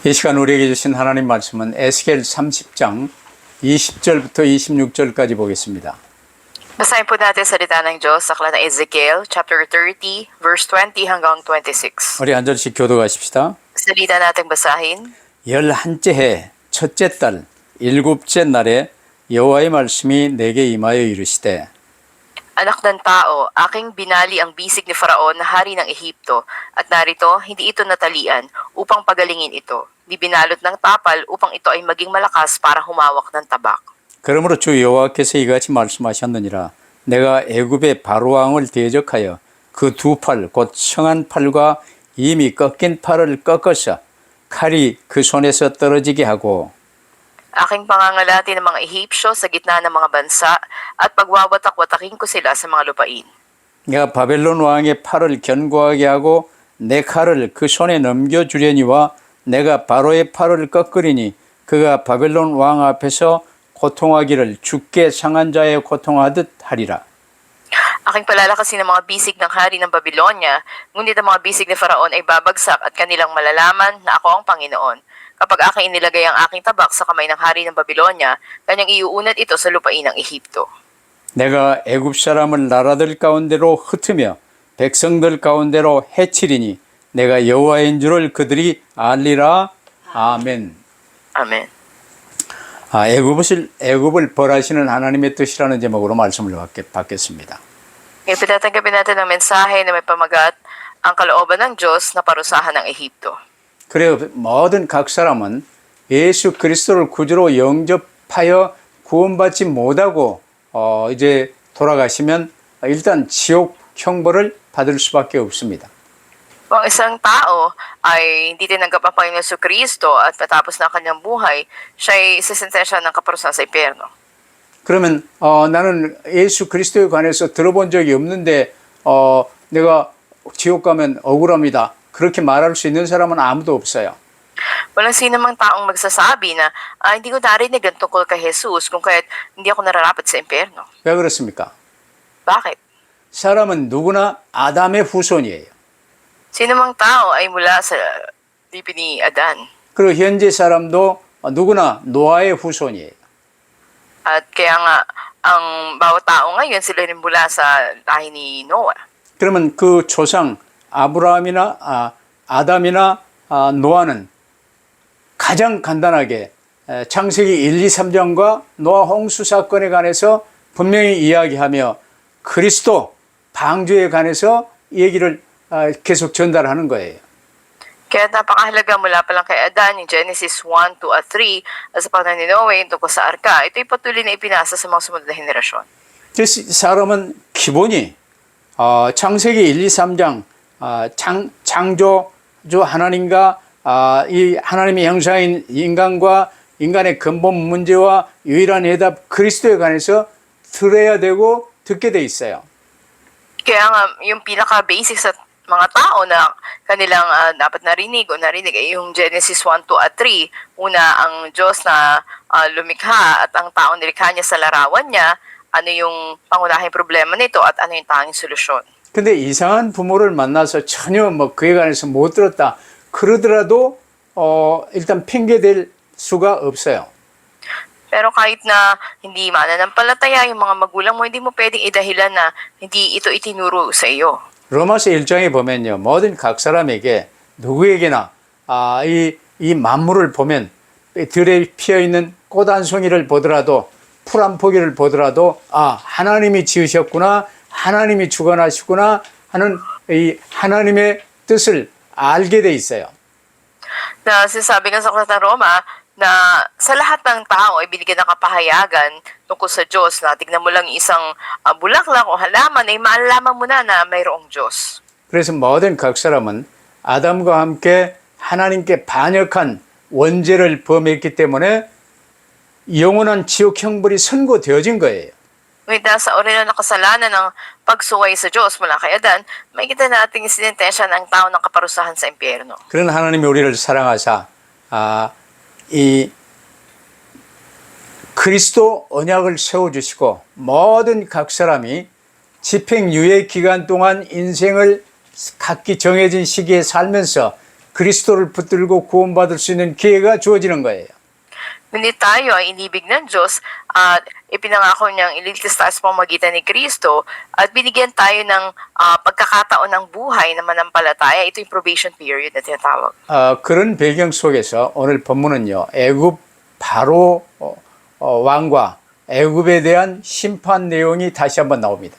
이 시간 우리에게 주신 하나님 말씀은 에스겔 30장 20절부터 26절까지 보겠습니다. Basahin po natin salita ng Diyos sa aklat ng Ezekiel, chapter 30, verse 20 hanggang 26. 우리 한 절씩 교독하십시다. Salita nating basahin. 11째 해 첫째 달 일곱째 날에 여호와의 말씀이 내게 임하여 이르시되 Anak ng tao, aking binali ang bisig ni Faraon na hari ng Ehipto, at narito, hindi ito natalian upang pagalingin ito. Di binalot ng tapal upang ito ay maging malakas para humawak ng tabak. 그러므로 주 여호와께서 이같이 말씀하셨느니라 내가 애굽의 바로왕을 대적하여 그 두 팔 곧 성한 팔과 이미 꺾인 팔을 꺾어서 칼이 그 손에서 떨어지게 하고 Aking pangangalati ng mga Ehipsyo sa gitna ng mga bansa, at pagwawatak-watakin ko sila sa mga lupain. 내가 바벨론 왕의 팔을 견고하게 하고 내 칼을 그 손에 넘겨주려니와 내가 바로의 팔을 꺾으리니 그가 바벨론 왕 앞에서 고통하기를 죽게 상한 자의 고통하듯 하리라. Aking palalakasin ng mga bisig ng hari ng Babylonia, ngunit ang mga bisig ni Faraon ay babagsak at kanilang malalaman na ako ang Panginoon. Kapag aking inilagay ang aking tabak sa kamay ng hari ng Babylonia, kanyang iuunat ito sa lupain ng Ehipto. 내가 애굽 사람을 나라들 가운데로 흩으며 백성들 가운데로 해치리니 내가 여호와인 줄을 그들이 알리라. 아멘. Amen. 애굽을 벌하시는 하나님의 뜻이라는 제목으로 말씀을 받겠습니다. Ngayon pinatanggapin natin ang mensahe na may pamagat ang kalooban ng Diyos na parusahan ng Ehipto. 그래 모든 각 사람은 예수 그리스도를 구주로 영접하여 구원받지 못하고 이제 돌아가시면 일단 지옥 형벌을 받을 수밖에 없습니다. Kung isang tao ay hindi tinanggap ang Panginoon Jesucristo at matapos na ang kanyang buhay, siya ay isasentensya ng kaparusahan sa impyerno. 그러면 나는 예수 그리스도에 관해서 들어본 적이 없는데 내가 지옥 가면 억울합니다. 그렇게 말할 수 있는 사람은 아무도 없어요. Walang sino mang taong magsasabi na hindi ko narinig ang tungkol kay Jesus kung kaya't hindi ako nararapat sa impyerno. 왜 그렇습니까? Bakit? 사람은 누구나 아담의 후손이에요. Sino mang tao ay mula sa lipi ni Adan. 그리고 현재 사람도 누구나 노아의 후손이에요. At kaya nga, ang bawat tao ngayon sila rin mula sa lahi ni Noah. 그러면 그 조상 아브라함이나 아담이나 노아는 가장 간단하게 창세기 1, 2, 3장과 노아 홍수 사건에 관해서 분명히 이야기하며 그리스도 방주에 관해서 얘기를 계속 전달하는 거예요. Kaya napakahalaga mula pa lang kay Adan, yung Genesis 1, 2 at 3, at sa panahon ni Noah, yung tungkol sa arka, ito'y patuloy na ipinasa sa mga sumunod na henerasyon. 그래서 사람은 기본이 창세기 1, 2, 3장 창조주 하나님과 이 하나님의 형상인 인간과 인간의 근본 문제와 유일한 해답 그리스도에 관해서 들어야 되고 듣게 돼 있어요. Kaya nga, yung pinaka-basic sa mga tao na kanilang dapat narinig o narinig ay yung Genesis 1, 2 at 3. Una, ang Diyos na lumikha at ang tao nilikha niya sa larawan niya, ano yung pangunahing problema nito at ano yung tanging solusyon. 근데 이상한 부모를 만나서 전혀 그에 관해서 못 들었다. 그러더라도 일단 핑계댈 수가 없어요. Pero kahit na hindi mananampalataya yung mga magulang mo, hindi mo pwedeng idahilan na hindi ito itinuro sa iyo. 로마서 1장에 보면요. 모든 각 사람에게 누구에게나 이 만물을 보면 들에 피어있는 꽃 한 송이를 보더라도 풀 한 포기를 보더라도 하나님이 지으셨구나 하나님이 주관하시구나 하는 이 하나님의 뜻을 알게 돼 있어요. Na sinasabi nga sa aklat ng Roma na sa lahat ng tao ay binigyan ng kapahayagan tungkol sa Diyos na tignan mo lang isang bulaklak o halaman ay malalaman mo na mayroong Diyos. 그래서 모든 각 사람은 아담과 함께 하나님께 반역한 원죄를 범했기 때문에 영원한 지옥 형벌이 선고되어진 거예요. Ngunit sa orihinal na kasalanan ng pagsuway sa Diyos mula kay Adan, makikita natin sinintensya ng tao ng kaparusahan sa impyerno. 그런 하나님이 우리를 사랑하사 이 그리스도 언약을 세워주시고 모든 각 사람이 집행 유예 기간 동안 인생을 각기 정해진 시기에 살면서 그리스도를 붙들고 구원받을 수 있는 기회가 주어지는 거예요. Ngunit tayo ay inibig ng Diyos at ipinangako niyang iligtas tayo sa pamamagitan ni Kristo at binigyan tayo ng pagkakataon ng buhay na manampalataya. Ito yung probation period na tinatawag. 그런 배경 속에서 오늘 본문은요, 애굽 바로 왕과 애굽에 대한 심판 내용이 다시 한번 나옵니다.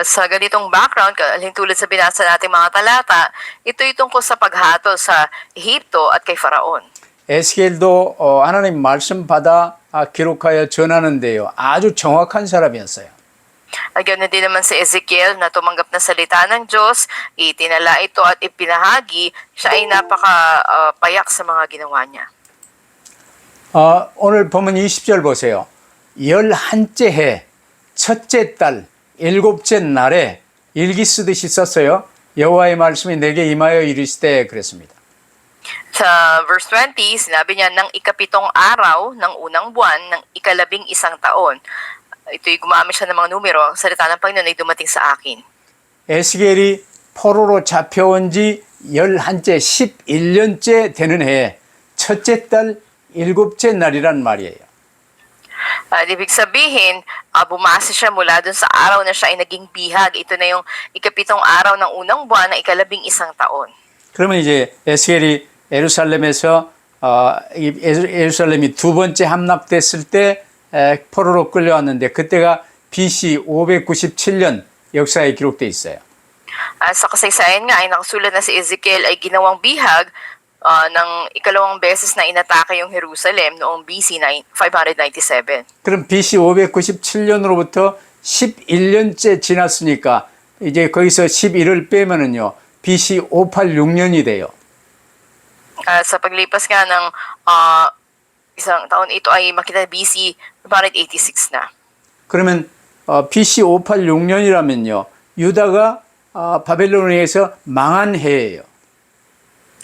Sa ganitong background, tulad sa binasa nating mga talata, ito'y tungkol sa paghatol sa Ehipto at kay Faraon. 에스겔도 하나님 말씀 받아 기록하여 전하는데요, 아주 정확한 사람이었어요. Ganoon din naman si Ezekiel na tumanggap na salita ng Diyos, itinala ito at ipinahagi, siya ay napaka-payak sa mga ginawa niya. 오늘 보면 20절 보세요. 11째 해 첫째 달 일곱째 날에 일기 쓰듯이 썼어요. 여호와의 말씀이 내게 임하여 이르시되 그랬습니다. Sa verse 20, sinabi niya ng ikapitong araw ng unang buwan ng ikalabing isang taon. Ito'y gumamit siya ng mga numero. Ang salita ng Panginoon ay dumating sa akin. 에스겔이 포로로 잡혀온 지 11째 11년째 되는 해에 첫째 달 일곱째 날이란 말이에요. Ibig sabihin, bumasa siya mula dun sa araw na siya ay naging bihag. Ito na yung ikapitong araw ng unang buwan ng ikalabing isang taon. 그러면 이제 에스겔이 예루살렘에서 예루살렘이 두 번째 함락됐을 때 포로로 끌려왔는데 그때가 BC 597년 역사에 기록돼 있어요. Sa kasaysayan nga ay nakasulat na si Ezekiel ay ginawang bihag ng ikalawang beses na inatake yung Jerusalem noong BC 597. 그럼 BC 597년으로부터 11년째 지났으니까 이제 거기서 11을 빼면은요, BC 586년이 돼요. Sa paglipas nga ng isang taon, ito ay makita BC 586 na. 그러면 BC 586년이라면요, 유다가 바벨론에서 망한 해예요.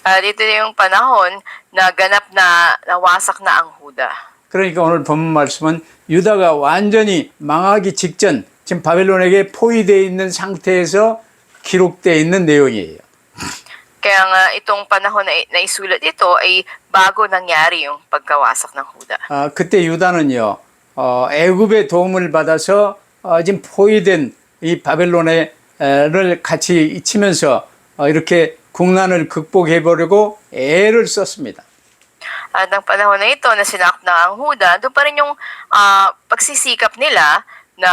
Dito na yung panahon na ganap na nawasak na ang Huda. 그러니까 오늘 본문 말씀은 유다가 완전히 망하기 직전, 지금 바벨론에게 포위되어 있는 상태에서 기록되어 있는 내용이에요. Kaya nga itong panahon na isulat ito ay bago nangyari yung pagkawasak ng Huda. 그때 유다는요, 애굽의 도움을 받아서 지금 포위된 이 바벨론을 같이 치면서 이렇게 국난을 극복해 보려고 애를 썼습니다. At ang panahon na ito na sinakop na ang Huda, doon pa rin yung pagsisikap nila na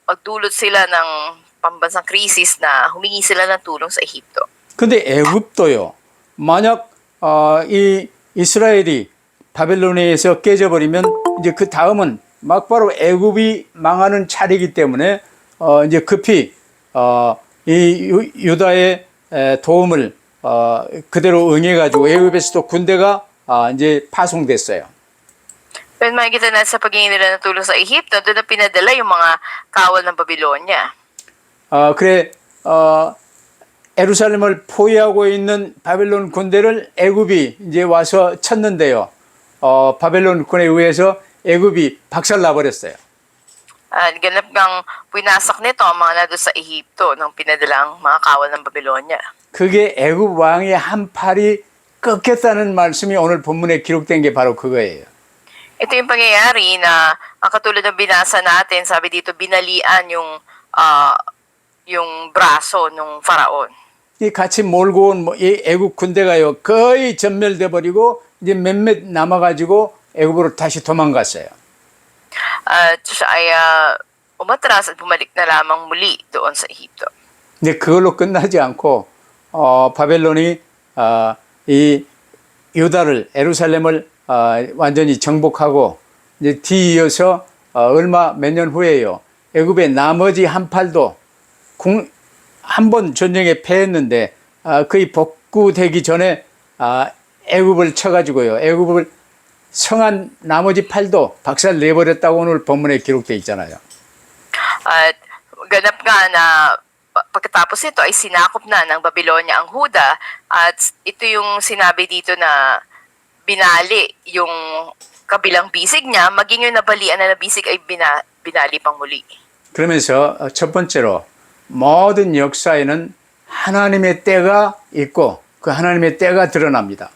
pagdulot sila ng pambansang krisis na humingi sila ng tulong sa Ehipto. 근데 애굽도요, 만약 이 이스라엘이 바벨론에 의해서 깨져버리면 이제 그 다음은 막바로 애굽이 망하는 차례이기 때문에 이제 급히 이 유다의 도움을 그대로 응해가지고 애굽에서도 군대가 이제 파송됐어요. Pero makikita natin sa paghingi nila ng tulong sa Ehipto, doon na pinadala yung mga kawal ng Babylonia. 그래 예루살렘을 포위하고 있는 바벨론 군대를 애굽이 이제 와서 쳤는데요. 바벨론 군에 의해서 애굽이 박살나버렸어요. Ganap kang pinasak nito ang mga nado sa Ehipto nang pinadalang mga kawal ng Babylonia. 그게 애굽 왕의 한 팔이 꺾였다는 말씀이 오늘 본문에 기록된 게 바로 그거예요. Ito yung pangyayari na katulad ng binasa natin, sabi dito binalian yung braso ng Faraon. 이 같이 몰고 온 이 애굽 군대가요 거의 전멸돼 버리고 이제 몇몇 남아가지고 애굽으로 다시 도망갔어요. At siya ay umatras at bumalik na lamang muli doon sa Ehipto. 근데 그걸로 끝나지 않고 바벨론이 이 유다를 예루살렘을 완전히 정복하고 이제 뒤이어서 얼마 몇 년 후에요. 애굽의 나머지 한 팔도 한 번 전쟁에 패했는데 거의 복구되기 전에 애굽을 쳐가지고요. 애굽을 성한 나머지 팔도 박살 내버렸다고 오늘 본문에 기록되어 있잖아요. At ganap nga na pagkatapos ito ay sinakop na ng Babylonia ang Huda at ito yung sinabi dito na binali yung kabilang bisig niya, maging yung nabalian na bisig ay binali pang muli. 그러면서 첫 번째로 모든 역사에는 하나님의 때가 있고 그 하나님의 때가 드러납니다.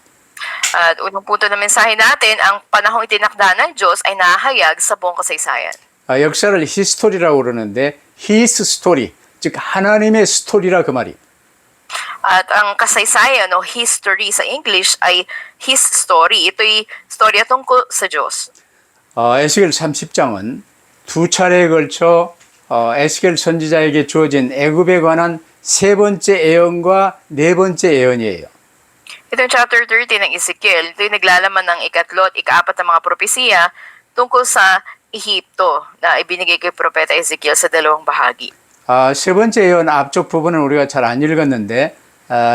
At unang punto ng mensahe natin, ang panahong itinakda ng Diyos ay nahayag sa buong kasaysayan. 역사를 히스토리라고 그러는데 His story, 즉 하나님의 스토리라 그 말이. At ang kasaysayan o history sa English ay His story. Ito'y storya tungkol sa Diyos. 에스겔 30장은 두 차례에 걸쳐 에스겔 선지자에게 주어진 애굽에 관한 세 번째 예언과 네 번째 예언이에요. Itong chapter 30 ng Ezekiel, ito'y naglalaman ng ikatlo at ikaapat na mga propesiya tungkol sa Ehipto na ibinigay kay Propeta Ezekiel sa dalawang bahagi. 세 번째 예언 앞쪽 부분은 우리가 잘 안 읽었는데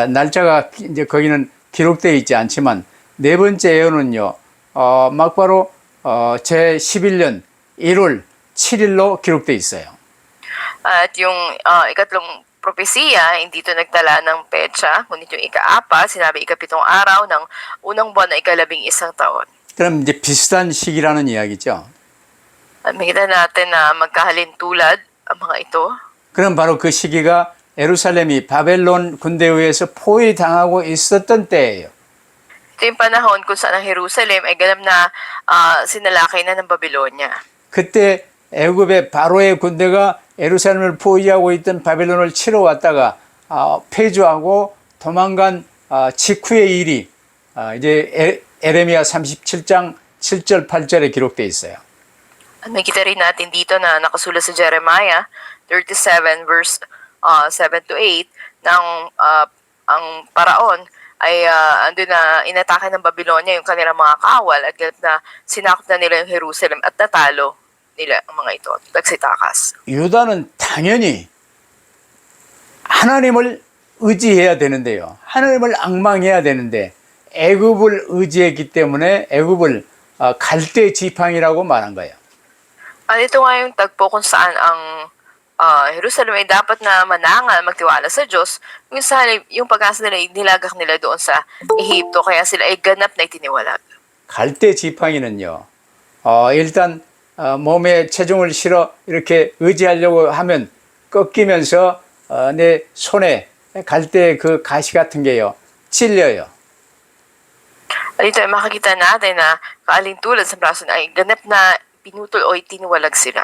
날짜가 이제 거기는 기록되어 있지 않지만 네 번째 예언은요 막바로 제 11년 1월 7일로 기록되어 있어요. At yung ikatlong propesiya, hindi ito nagtala ng petsa, ngunit yung ikaapat, sinabi ikapitong araw ng unang buwan na ika-11 taon. 그럼 이제 비슷한 시기라는 이야기죠. At makita natin na magkahalintulad ang mga ito. 그럼 바로 그 시기가 예루살렘이 바벨론 군대에 의해서 포위당하고 있었던 때예요. Ito yung panahon kung saan ang Jerusalem ay ganap na sinalakay na ng Babylonia. 그때 애굽의 바로의 군대가 예루살렘을 포위하고 있던 바벨론을 치러 왔다가 패주하고 도망간 직후의 일이 이제 에레미야 37장 7절 8절에 기록되어 있어요. At makita rin natin dito na nakasulat sa Jeremiah 37 verse 7 to 8 ng ang paraon ay andun na inatake ng Babylonia yung kanilang mga kawal at ganap na sinakop na nila yung Jerusalem at natalo nila ang mga ito, tagsitakas. 유다는 당연히 하나님을 의지해야 되는데요. 하나님을 앙망해야 되는데 애굽을 의지했기 때문에 애굽을 갈대 지팡이라고 말한 거예요. At ito nga yung tagpo kung saan ang Jerusalem ay dapat na manangal, magtiwala sa Diyos, yung pag-asa nila, nilagak nila doon sa Ehipto, kaya sila ay ganap na itiniwalag. 갈대 지팡이는요. 일단 몸에 체중을 실어 이렇게 의지하려고 하면 꺾이면서 내 손에 갈대 그 가시 같은 게요. 찔려요. At ito ay makikita natin na kaalintulad sa braso na ay ganap na pinutol o itiniwalag sila.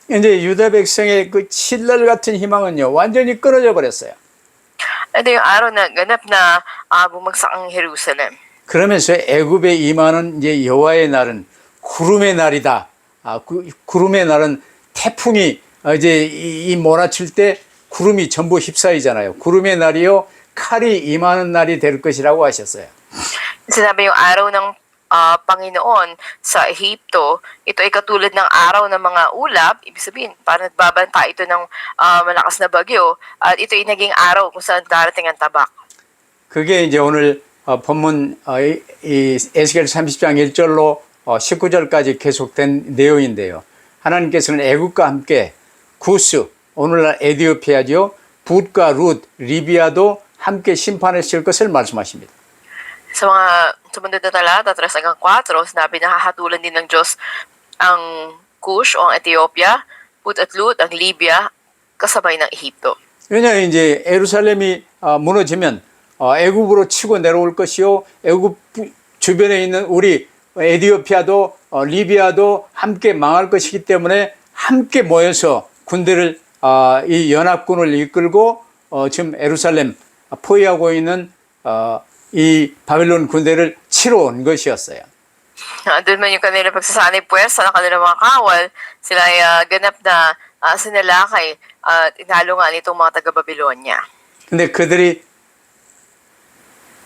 이제 유다 백성의 그 신랄 같은 희망은요. 완전히 끊어져 버렸어요. Ito yung araw na ganap na bumagsak ang Jerusalem. 그러면서 애굽에 임하는 이제 여호와의 날은 구름의 날이다. 구름의 날은 태풍이 이제 이 몰아칠 때 구름이 전부 휩싸이잖아요. 구름의 날이요 칼이 임하는 날이 될 것이라고 하셨어요. Sinabi yung araw ng Panginoon sa Ehipto, ito ay katulad ng araw ng mga ulap, ibig sabihin, parang nagbabanta ito ng malakas na bagyo, at ito ay naging araw kung saan darating ang tabak. 그게 이제 오늘 본문 이 에스겔 30장 1절로 19절까지 계속된 내용인데요. 하나님께서는 애굽과 함께 구스, 오늘날 에디오피아죠. 붓과 룻, 리비아도 함께 심판하실 것을 말씀하십니다. Sa sumunod na talata, 3 hanggang 4, sinabi na hahatulan din ng Diyos ang Cush o ang Ethiopia, Put at Lut, ang Libya, kasabay ng Ehipto. 왜냐하면 이제 예루살렘이 무너지면 애굽으로 치고 내려올 것이요. 애굽 주변에 있는 우리 에디오피아도 리비아도 함께 망할 것이기 때문에 함께 모여서 군대를 이 연합군을 이끌고 지금 예루살렘 포위하고 있는 이 바벨론 군대를 치러 온 것이었어요. Doon man yung kanilang pagsasanay puwersa ng kanilang mga kawal, sila ay ganap na sinalakay at inalo nga nitong mga taga-Babylonia. 근데 그들이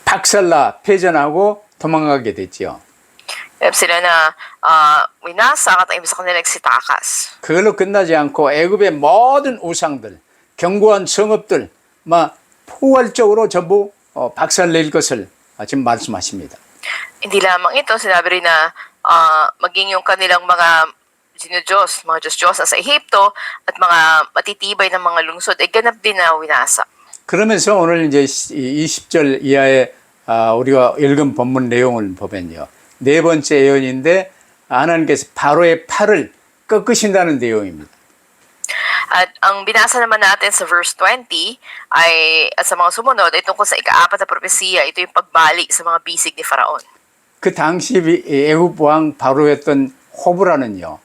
박살나 패전하고 도망가게 됐지요. Sila na winasak at ang ibig sa kanila nagsitakas. 그걸로 끝나지 않고 애굽의 모든 우상들, 견고한 성읍들 막 포괄적으로 전부 박살낼 것을 지금 말씀하십니다. Hindi lamang ito, sinabi rin na maging yung kanilang mga Diyos, mga Diyos sa Ehipto at mga matitibay ng mga lungsod ay ganap din na winasak. 그러면서 오늘 이제 20절 이하의 우리가 읽은 본문 내용을 보면요. 네 번째 예언인데 하나님께서 바로의 팔을 꺾으신다는 내용입니다. At ang binasa naman natin sa verse 20 ay at sa mga sumunod ay tungkol sa ika-4 na propesiya, ito yung pagbalik sa mga bisig ni Faraon. 그 당시 애굽 왕 바로였던 호브라는요,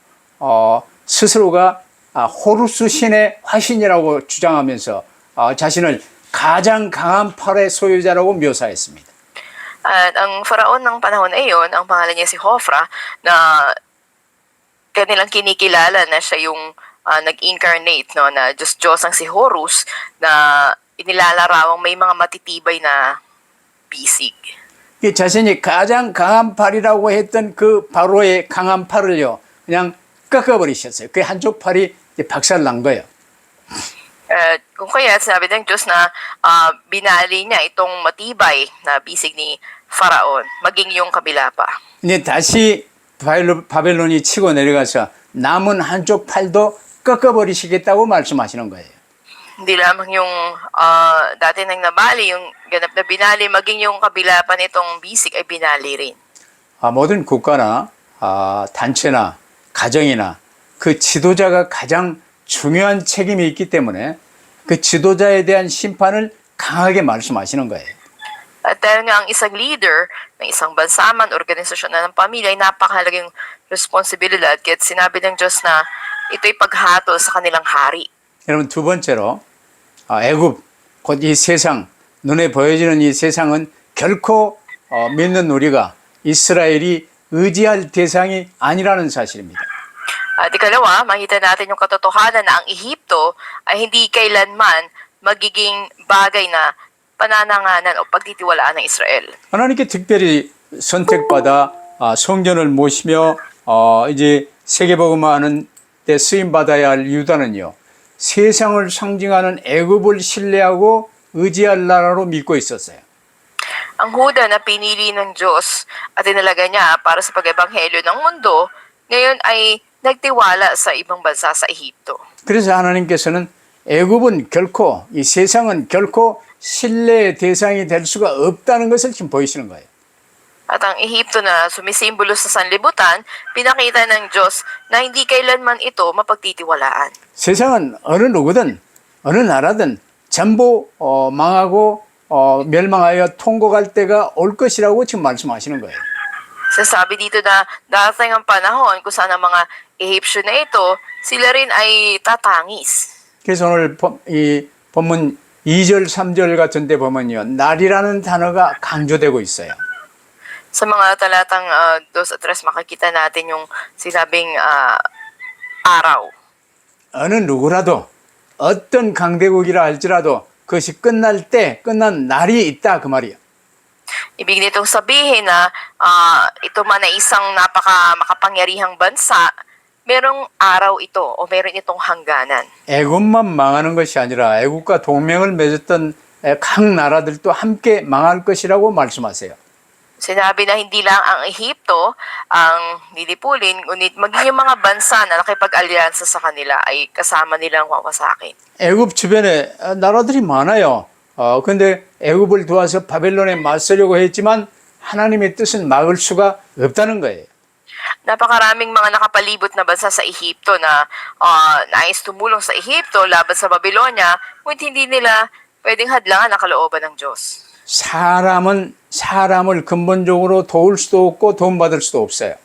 스스로가 호루스 신의 화신이라고 주장하면서 자신을 가장 강한 팔의 소유자라고 묘사했습니다. At ang Faraon ng panahon na iyon, ang pangalan niya si Hofra, na kanilang kinikilala na siya yung nag-incarnate, no, na Diyos ang si Horus, na inilalarawang may mga matitibay na bisig. 이 자신이 가장 강한 팔이라고 했던 그 바로의 강한 팔을요, 그냥 꺾어버리셨어요. 그 한쪽 팔이 이제 박살난 거예요. Kung kaya sinabi ng Diyos na binali niya itong matibay na bisig ni Faraon, maging yung kabila pa. 이제 다시 바벨론이 치고 내려가서 남은 한쪽 팔도 꺾어버리시겠다고 말씀하시는 거예요. Hindi lamang yung dati nang nabali, yung ganap na binali, maging yung kabila pa nitong bisig ay binali rin. 모든 국가나 단체나 가정이나 그 지도자가 가장 중요한 책임이 있기 때문에 그 지도자에 대한 심판을 강하게 말씀하시는 거예요. At dahil nga ang isang leader ng isang bansa man, organisasyon na ng pamilya, ay napakahalagang responsibilidad. Kaya sinabi ng Diyos na ito'y paghatol sa kanilang hari. 여러분, 두 번째로 애굽, 곧 이 세상, 눈에 보여지는 이 세상은 결코 믿는 우리가 이스라엘이 의지할 대상이 아니라는 사실입니다. At ikalawa, makita natin yung katotohanan na ang Ehipto ay hindi kailanman magiging bagay na panananganan o pagtitiwalaan ng Israel. 하나님께 특별히 선택받아 성전을 모시며 이제 세계복음화하는 데 쓰임 받아야 할 유다는요, 세상을 상징하는 애굽을 신뢰하고 의지할 나라로 믿고 있었어요. Ang Huda na pinili ng Diyos at inalaga niya para sa pag-ebanghelyo ng mundo, ngayon ay nagtiwala sa ibang bansa sa Ehipto. 그래서 하나님께서는 애굽은 결코, 이 세상은 결코 신뢰의 대상이 될 수가 없다는 것을 지금 보이시는 거예요. At ang Ehipto na sumisimbolo sa sanlibutan, pinakita ng Diyos na hindi kailanman ito mapagtitiwalaan. 세상은 어느 누구든 어느 나라든 전부 망하고 멸망하여 통곡할 때가 올 것이라고 지금 말씀하시는 거예요. Sasabi dito na darating ang panahon kung saan ang mga Ehipsyo na ito, sila rin ay tatangis. 그래서 오늘 이 본문 2절, 3절 같은 데 보면요, 날이라는 단어가 강조되고 있어요. Sa mga talatang 2 at 3, makikita natin yung sinabing araw. 어느 누구라도 어떤 강대국이라 할지라도 그것이 끝날 때 끝난 날이 있다 그 말이에요. Ibig nitong sabihin na ito man ay isang makapangyarihang bansa, merong araw ito o meron itong hangganan. 애굽만 망하는 것이 아니라 애굽과 동맹을 맺었던 각 나라들도 함께 망할 것이라고 말씀하세요. Sinabi na hindi lang ang Ehipto ang nilipulin, ngunit maging yung mga bansa na nakipag-alyansa sa kanila ay kasama nilang wawasakin. 애굽 주변에 나라들이 많아요. 근데 애굽을 도와서 바벨론에 맞서려고 했지만 하나님의 뜻은 막을 수가 없다는 거예요. Napakaraming mga nakapalibot na bansa sa Ehipto na nais tumulong sa Ehipto laban sa Babylonia, ngunit hindi nila pwedeng hadlangan ang kalooban ng Diyos. 사람을 근본적으로 도울 수도 없고 도움받을 수도 없어요.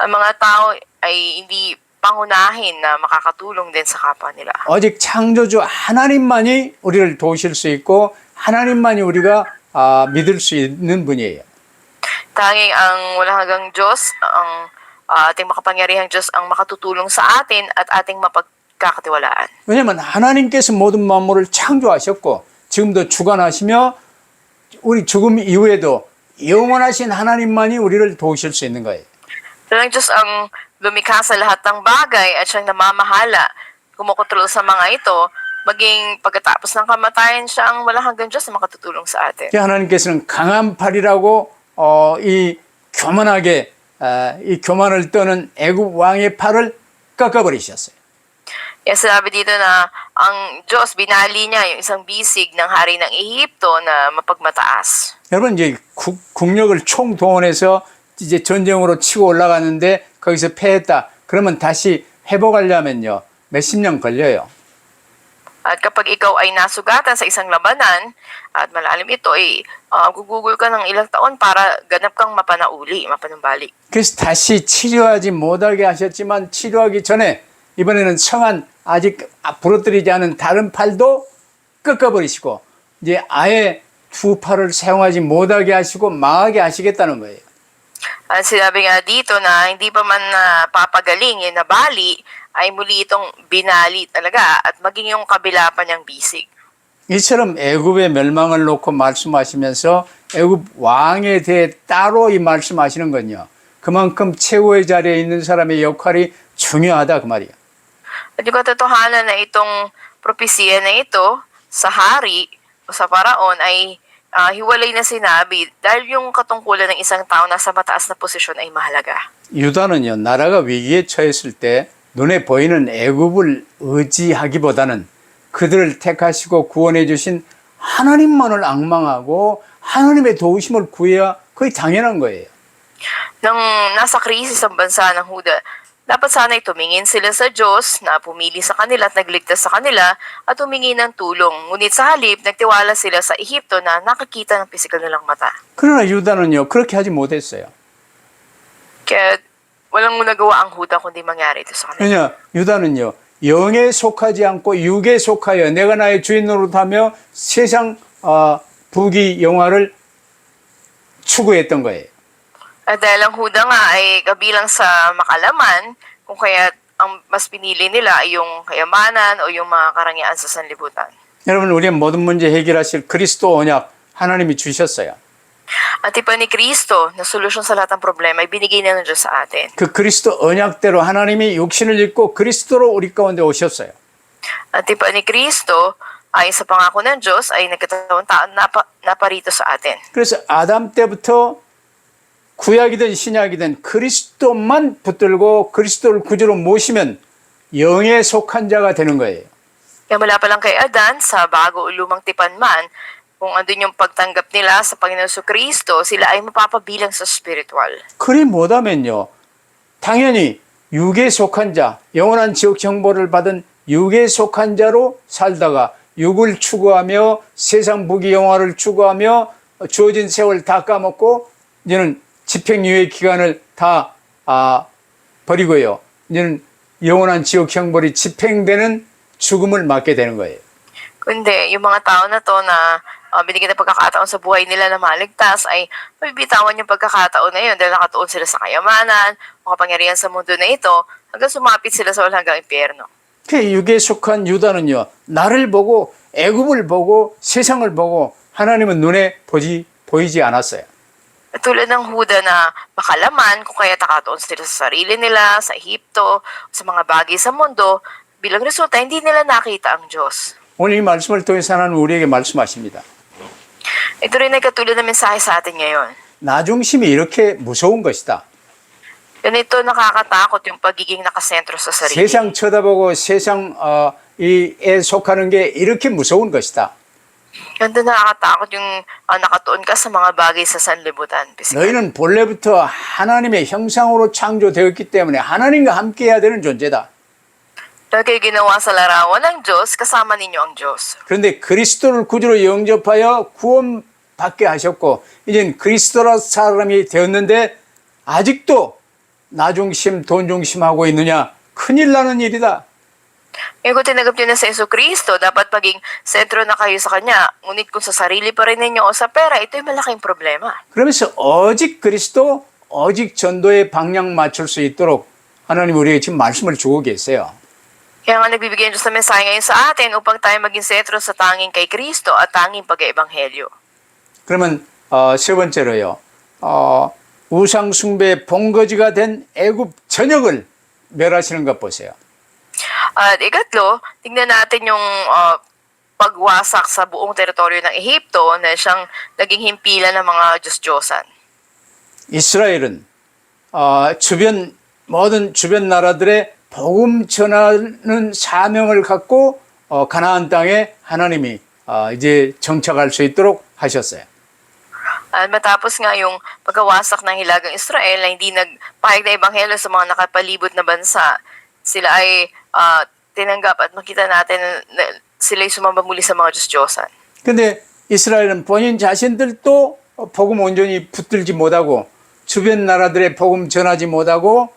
Ang mga tao ay hindi pangunahin na makakatulong din sa kapwa nila. 오직 창조주 하나님만이 우리를 도우실 수 있고 하나님만이 우리가 믿을 수 있는 분이에요. Tanging ang walang hanggang Diyos, ang ating makapangyarihang Diyos ang makatutulong sa atin at ating mapagkakatiwalaan. 왜냐하면 하나님께서 모든 만물을 창조하셨고 지금도 주관하시며 우리 죽음 이후에도 영원하신 하나님만이 우리를 도우실 수 있는 거예요. Talagang Diyos ang lumikha sa lahat ng bagay at siyang namamahala, kumukontrol sa mga ito, maging pagkatapos ng kamatayan siya ang walang hanggang Diyos na makatutulong sa atin. 하나님께서는 강한 팔이라고 이 교만하게 이 교만을 떠는 애굽 왕의 팔을 꺾어버리셨어요. Kaya sinabi dito na ang Diyos binali niya yung isang bisig ng hari ng Ehipto na mapagmataas. 여러분 이제 국력을 총동원해서 이제 전쟁으로 치고 올라가는데 거기서 패했다. 그러면 다시 회복하려면요. 몇십 년 걸려요. At kapag ikaw ay nasugatan sa isang labanan at malalim ito, ay gugugol ka ng ilang taon para ganap kang mapanumbalik. 그래서 다시 치료하지 못하게 하셨지만 치료하기 전에 이번에는 성한 아직 부러뜨리지 않은 다른 팔도 꺾어버리시고 이제 아예 두 팔을 사용하지 못하게 하시고 망하게 하시겠다는 거예요. At sinabi nga dito na hindi pa man napapagaling, yung nabali, ay muli itong binali talaga at maging yung kabila pa niyang bisig. 이처럼 애굽의 멸망을 놓고 말씀하시면서 애굽 왕에 대해 따로 이 말씀하시는 건요. 그만큼 최고의 자리에 있는 사람의 역할이 중요하다 그 말이에요. At yung katotohanan na itong propesya na ito sa hari o sa paraon ay hiwalay na sinabi dahil yung katungkulan ng isang tao na sa mataas na posisyon ay mahalaga. 유다는요. 나라가 위기에 처했을 때 눈에 보이는 애굽을 의지하기보다는 그들을 택하시고 구원해 주신 하나님만을 앙망하고 하나님의 도우심을 구해야 거의 당연한 거예요. Nang nasa krisis ang bansa ng Huda, dapat sana'y tumingin sila sa Diyos na pumili sa kanila at nagligtas sa kanila at humingi ng tulong. Ngunit sa halip, nagtiwala sila sa Ehipto na nakakita ng pisikal nilang mata. 그러나 유다는요. 그렇게 하지 못했어요. Kaya walang nagawa ang Huda kundi mangyari ito sa kanila. 왜냐 유다는요. 영에 속하지 않고 육에 속하여 내가 나의 주인 노릇하며 세상 부귀 영화를 추구했던 거예요. At dahil ang Huda nga ay kabilang sa makalaman, kung kaya ang mas pinili nila ay yung kayamanan o yung mga karangyaan sa sanlibutan. 여러분 우리의 모든 문제 해결하실 그리스도 언약 하나님이 주셨어요. At ipa ni Kristo na solusyon sa lahat ng problema ay binigay na ng Diyos sa atin. 그 그리스도 언약대로 하나님이 육신을 입고 그리스도로 우리 가운데 오셨어요. At ipa ni Kristo ay sa pangako ng Diyos ay nagkatawang tao naparito sa atin. 그래서 아담 때부터 구약이든 신약이든 그리스도만 붙들고 그리스도를 구주로 모시면 영에 속한 자가 되는 거예요. Kaya mula pa lang kay Adan, sa bago o lumang tipan man, kung andun yung pagtanggap nila sa Panginoon sa Kristo, sila ay mapapabilang sa spiritual. 그리 못하면요. 당연히 육에 속한 자, 영원한 지옥 형벌을 받은 육에 속한 자로 살다가 육을 추구하며 세상 부귀 영화를 추구하며 주어진 세월 다 까먹고 이제는 집행유예 기간을 다 버리고요. 이제는 영원한 지옥 형벌이 집행되는 죽음을 맞게 되는 거예요. Kundi, yung mga tao na to na binigyan ng pagkakataon sa buhay nila na maligtas ay mabibitawan yung pagkakataon na yun dahil nakatuon sila sa kayamanan o kapangyarihan sa mundo na ito hanggang sumapit sila sa walang hanggang impyerno. 그 육에 속한 유다는요. 나를 보고 애굽을 보고 세상을 보고 하나님은 눈에 보이지 않았어요. Tulad ng Huda na makalaman kung kaya takatoon sila sa sarili nila, sa Ehipto, sa mga bagay sa mundo, bilang resulta hindi nila nakita ang Diyos. 오늘 이 말씀을 통해서 하나님 우리에게 말씀하십니다. Ito rin ay katulad ng mensahe sa atin ngayon. 나중심이 이렇게 무서운 것이다. Ganito nakakatakot yung pagiging nakasentro sa sarili. 세상 쳐다보고 세상에 속하는 게 이렇게 무서운 것이다. Ganito nakakatakot yung nakatuon ka sa mga bagay sa sanlibutan. 너희는 본래부터 하나님의 형상으로 창조되었기 때문에 하나님과 함께해야 되는 존재다. Dahil kayo ginawa sa larawan ng Diyos, kasama ninyo ang Diyos. 그런데 그리스도를 구주로 영접하여 구원받게 하셨고 이젠 그리스도라 사람이 되었는데 아직도 나중심, 돈중심하고 있느냐? 큰일 나는 일이다. Ngayon kung tinanggap nyo na sa Jesucristo, dapat maging sentro na kayo sa Kanya. Ngunit kung sa sarili pa rin ninyo o sa pera, ito'y malaking problema. 그러면서 오직 그리스도, 오직 전도에 방향 맞출 수 있도록 하나님 우리에게 지금 말씀을 주고 계세요. Kaya nga nagbibigay ng Diyos ng mensahe ngayon sa atin upang tayo maging sentro sa tanging kay Kristo at tanging pag-eebanghelyo. 그러면 세 번째로요. 우상 숭배의 본거지가 된 애굽 전역을 멸하시는 것 보세요. At ikatlo, tingnan natin yung pagwasak sa buong teritoryo ng Ehipto na siyang naging himpilan ng mga Diyos-Diyosan. 이스라엘은 모든 주변 나라들의 복음 전하는 사명을 갖고 가나안 땅에 하나님이 이제 정착할 수 있도록 하셨어요. At matapos nga yung pagkawasak ng Hilagang Israel na hindi nagpahayag na ebanghelyo sa mga nakapalibot na bansa, sila ay tinanggap at makita natin na sila'y sumamba muli sa mga Diyos-Diyosan. 근데 이스라엘은 본인 자신들도 복음 온전히 붙들지 못하고 주변 나라들의 복음 전하지 못하고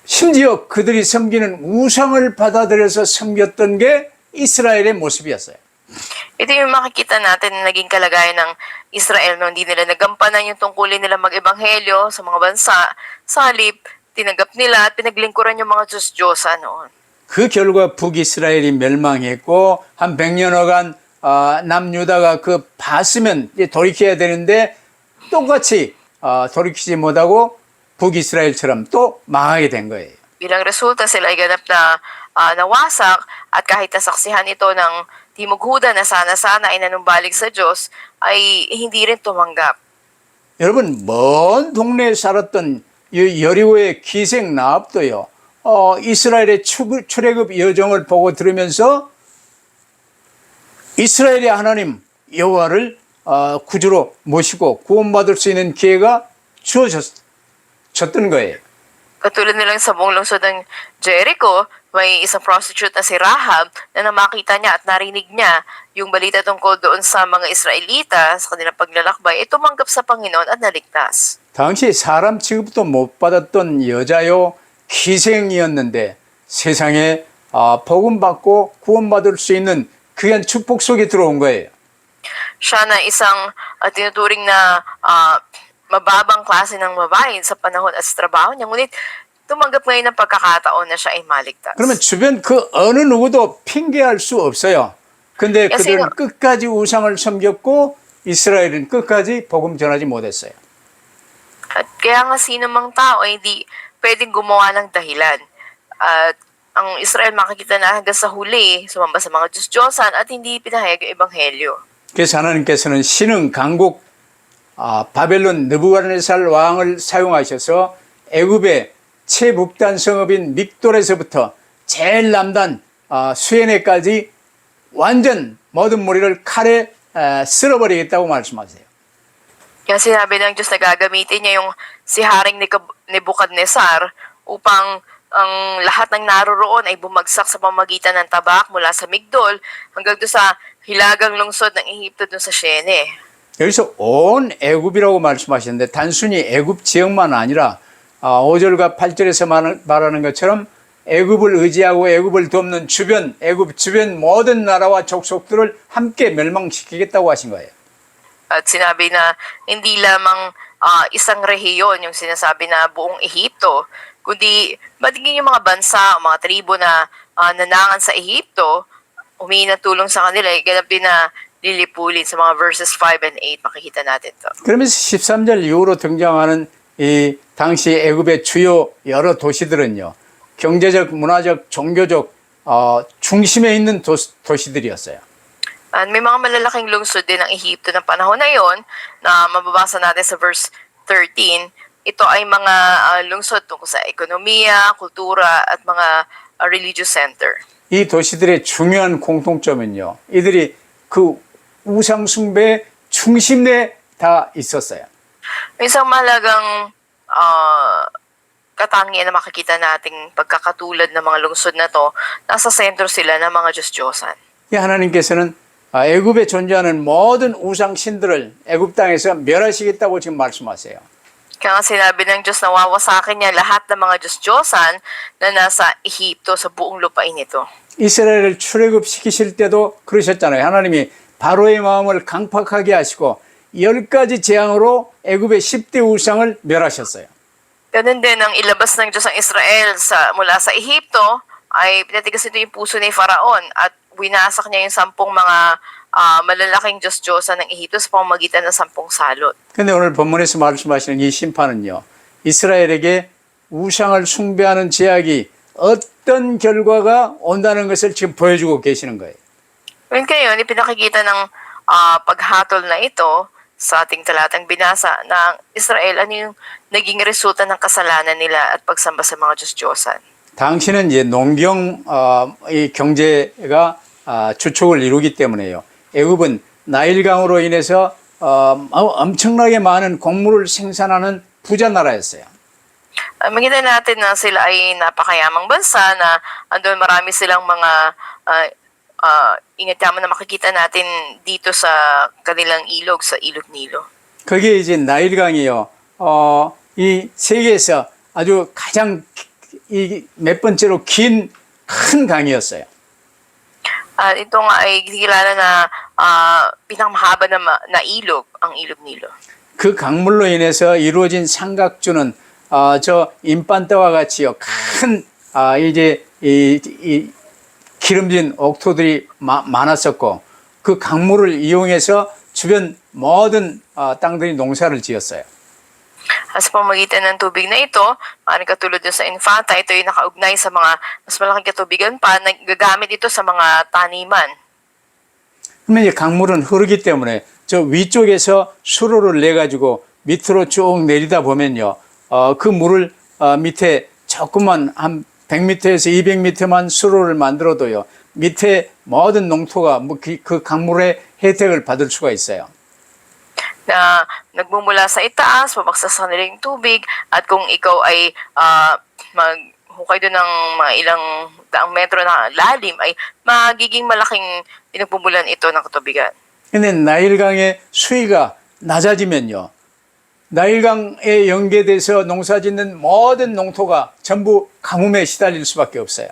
심지어 그들이 섬기는 우상을 받아들여서 섬겼던 게 이스라엘의 모습이었어요. Ito yung makikita natin na naging kalagayan ng Israel no, hindi nila nagampanan yung tungkulin nila mag-ebanghelyo sa mga bansa. Sa halip, tinanggap nila at pinaglingkuran yung mga Diyos-Diyosan noon. 그 결과 북이스라엘이 멸망했고 한 100년여간 남유다가 그 봤으면 이제 돌이켜야 되는데 똑같이 돌이키지 못하고 북이스라엘처럼 또 망하게 된 거예요. Bilang resulta, sila ay ganap na nawasak at kahit nasaksihan ito ng Timog Huda na sana-sana ay nanumbalik sa Diyos, ay hindi rin tumanggap. 여러분 먼 동네에 살았던 이 여리고의 기생 나합도요. 이스라엘의 출애굽 여정을 보고 들으면서 이스라엘의 하나님 여호와를 구주로 모시고 구원받을 수 있는 기회가 주어졌던 거예요. Katulad nilang sa buong lungsod ng Jericho, may isang prostitute na si Rahab na namakita niya at narinig niya yung balita tungkol doon sa mga Israelita sa kanilang paglalakbay, ay tumanggap sa Panginoon at naligtas. 당시 사람 취급도 못 받았던 여자요 기생이었는데 세상에 복음 받고 구원받을 수 있는 귀한 축복 속에 들어온 거예요. Siya na isang tinuturing na mababang klase ng babae sa panahon at sa trabaho niya, ngunit tumanggap ngayon ng pagkakataon na siya ay maligtas. 그러면 주변 그 어느 누구도 핑계할 수 없어요. 근데 그들은 끝까지 우상을 섬겼고 이스라엘은 끝까지 복음 전하지 못했어요. At kaya nga sino mang tao ay hindi pwedeng gumawa ng dahilan. At ang Israel makikita na hanggang sa huli, sumamba sa mga Diyos-Diyosan at hindi pinahayag yung Ebanghelyo. 그래서 하나님께서는 신흥 강국 바벨론 느부갓네살 왕을 사용하셔서 애굽의 최북단 성읍인 믹돌에서부터 제일 남단 수에네까지 완전 모든 무리를 칼에 쓸어버리겠다고 말씀하세요. Kaya sinabi ng Diyos na gagamitin niya yung si Haring Nebuchadnezzar upang ang lahat ng naroroon ay bumagsak sa pamagitan ng tabak mula sa Migdol hanggang doon sa hilagang lungsod ng Ehipto doon sa Shene. 여기서 온 애굽이라고 말씀하셨는데 단순히 애굽 지역만 아니라 5절과 8절에서 말하는 것처럼 애굽을 의지하고 애굽을 돕는 애굽 주변 모든 나라와 족속들을 함께 멸망시키겠다고 하신 거예요. At sinabi na hindi lamang isang rehiyon yung sinasabi na buong Ehipto, kundi magiging yung mga bansa o mga tribo na nanangan sa Ehipto, humingi ng tulong sa kanila, ganap din na lilipulin sa mga verses 5 and 8, makikita natin to. 그러면서 13절 이후로 등장하는 이 당시 애굽의 주요 여러 도시들은요, 경제적, 문화적, 종교적 중심에 있는 도시들이었어요. At may mga malalaking lungsod din ng Ehipto ng panahon na yon na mababasa natin sa verse 13. Ito ay mga lungsod tungkol sa ekonomiya, kultura at mga religious center. 이 도시들의 중요한 공통점은요, 이들이 그 우상 숭배의 중심에 다 있었어요. Isang mahalagang katangian na makikita nating pagkakatulad ng mga lungsod na to, nasa sentro sila ng mga Diyos-Diyosan. 이 하나님께서는 애굽에 존재하는 모든 우상 신들을 애굽 땅에서 멸하시겠다고 지금 말씀하세요. Kaya nga sinabi ng Diyos na wawasakin niya lahat ng mga Diyos-Diyosan na nasa Ehipto sa buong lupain nito. 이스라엘을 출애굽시키실 때도 그러셨잖아요. 하나님이 바로의 마음을 강팍하게 하시고 10가지 재앙으로 애굽의 10대 우상을 멸하셨어요. Ganun din ang ilabas ng Diyos ang Israel mula sa Ehipto ay pinatigas ito yung puso ni Faraon at winasak niya yung 10 mga malalaking Diyos-Diyosan ng Ehipto sa pamamagitan ng 10 salot. 근데 오늘 본문에서 말씀하시는 이 심판은요, 이스라엘에게 우상을 숭배하는 제약이 어떤 결과가 온다는 것을 지금 보여주고 계시는 거예요. Ngayon kayo, ipinakikita ng paghatol na ito sa ating talatang binasa ng Israel, ano yung naging resulta ng kasalanan nila at pagsamba sa mga Diyos-Diyosan. 당시는 이제 농경 이 경제가 주축을 이루기 때문에요. 애굽은 나일강으로 인해서 엄청나게 많은 곡물을 생산하는 부자 나라였어요. Makita natin na sila ay napakayamang bansa na andun marami silang mga ingat yaman na makikita natin dito sa kanilang ilog, sa Ilog Nilo. 거기에 이제 나일강이요. 이 세계에서 아주 가장 이 몇 번째로 긴 큰 강이었어요. At ito nga ay kilala na pinakamahaba na ilog, ang Ilog Nilo. 그 강물로 인해서 이루어진 삼각주는 저 인반대와 같이요. 큰 이제 이 기름진 옥토들이 많았었고 그 강물을 이용해서 주변 모든 땅들이 농사를 지었어요. Sa pamamagitan ng tubig na ito, maaaring katulad dun sa Infanta, ito ay nakaugnay sa mga mas malaking katubigan pa, nagagamit ito sa mga taniman. 그러면 이 강물은 흐르기 때문에 저 위쪽에서 수로를 내 가지고 밑으로 쭉 내리다 보면요, 그 물을 밑에 조금만 한 100m에서 200m만 수로를 만들어도요, 밑에 모든 농토가 그 강물의 혜택을 받을 수가 있어요. Na nagmumula sa itaas, pabagsak sa kanilang tubig, at kung ikaw ay maghukay doon ng mga ilang daang metro na lalim, ay magiging malaking pinagpumulan ito ng katubigan. 근데 나일강의 수위가 낮아지면요, 나일강에 연계돼서 농사 짓는 모든 농토가 전부 가뭄에 시달릴 수밖에 없어요.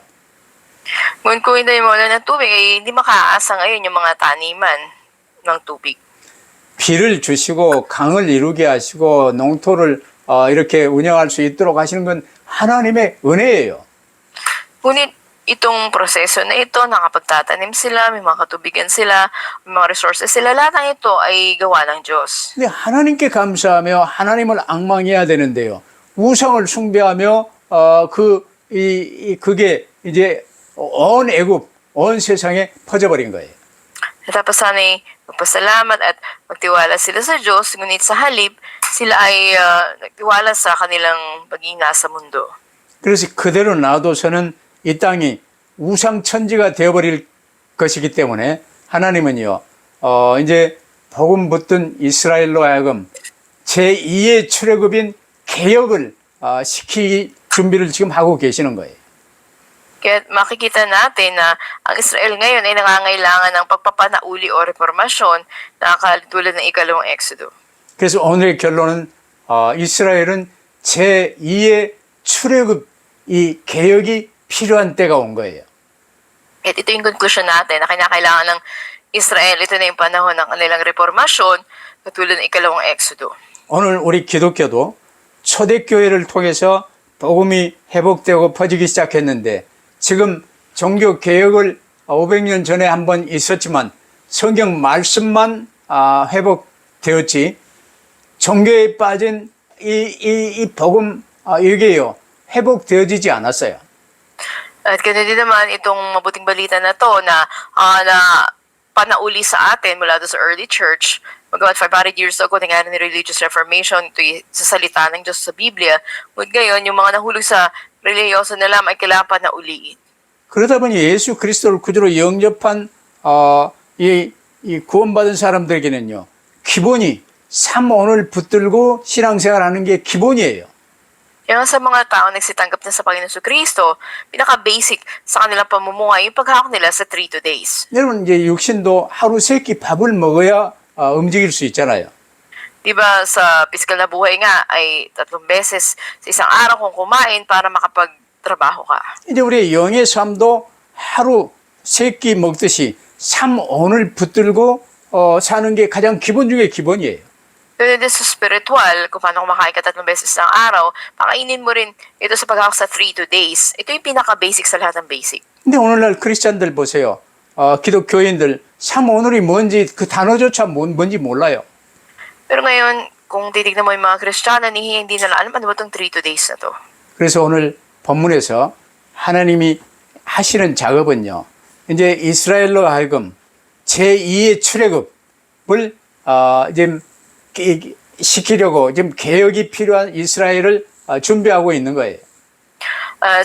Ngunit kung hindi mo ng tubig, ay hindi makaasa ngayon yung mga taniman ng tubig. 비를 주시고 강을 이루게 하시고 농토를 이렇게 운영할 수 있도록 하시는 건 하나님의 은혜예요. Ngunit itong proseso na ito, nakapagtatanim sila, may mga katubigan sila, may mga resources sila, lahat ng ito ay gawa ng Diyos. 근데 하나님께 감사하며 하나님을 앙망해야 되는데요. 우상을 숭배하며 그게 이제 온 애굽, 온 세상에 퍼져버린 거예요. Tapos sana'y magpasalamat at magtiwala sila sa Diyos, ngunit sa halip, sila ay nagtiwala sa kanilang pagiging nasa mundo. 그래서 그대로 놔둬서는 이 땅이 우상천지가 되어버릴 것이기 때문에 하나님은요, 이제 복음 붙든 이스라엘로 하여금 제2의 출애굽인 개혁을 시키기 준비를 지금 하고 계시는 거예요. Kaya makikita natin na ang Israel ngayon ay nangangailangan ng pagpapanauli o reformasyon na katulad ng ikalawang Exodo. 그래서 오늘의 결론은 이스라엘은 제2의 출애굽 이 개혁이 필요한 때가 온 거예요. At ito yung conclusion natin na kinakailangan ng Israel. Ito na yung panahon ng kanilang reformasyon katulad ng ikalawang Exodo. 오늘 우리 기독교도 초대교회를 통해서 복음이 회복되고 퍼지기 시작했는데 지금 종교 개혁을 500년 전에 한번 있었지만 성경 말씀만 회복되었지 종교에 빠진 이 복음 이게요 회복되어지지 않았어요. At ganun din naman itong mabuting balita na to na panauli sa atin mula doon sa early church. Magawa 500 years ago, nangyari ni religious reformation, ito sa salita ng Diyos sa Biblia. Ngunit ngayon, yung mga nahulog sa reliyoso nila ay kailangan panauliin. 그러다 보니 예수 그리스도를 구주로 영접한 이 구원받은 사람들에게는요, 기본이 삼오늘 붙들고 신앙생활하는 게 기본이에요. Kaya sa mga tao nagsitanggap na sa Panginoon Kristo, pinaka-basic sa kanilang pamumuhay yung paghahak nila sa 3 days. 여러분 이제 육신도 하루 세 끼 밥을 먹어야 움직일 수 있잖아요. Diba sa physical na buhay nga ay 3 beses sa isang araw kung kumain para makapagtrabaho ka. 이제 우리의 영의 삶도 하루 세 끼 먹듯이 삼오늘 붙들고 사는 게 가장 기본 중에 기본이에요. Pero din sa spiritual, kung paano kumakain ka 3 beses ng araw, pakainin mo rin ito sa paghahak sa 3 days. Ito yung pinaka-basic sa lahat ng basic. 근데 오늘날 크리스찬들 보세요. 기독교인들 삼오늘이 뭔지 그 단어조차 뭔지 몰라요. Pero ngayon, kung titignan mo yung mga Kristiyano, hindi nila alam ano ba itong 3 days na to. 그래서 오늘 본문에서 하나님이 하시는 작업은요. 이제 이스라엘로 하여금 제2의 출애굽을 지금 시키려고 지금 개혁이 필요한 이스라엘을 준비하고 있는 거예요.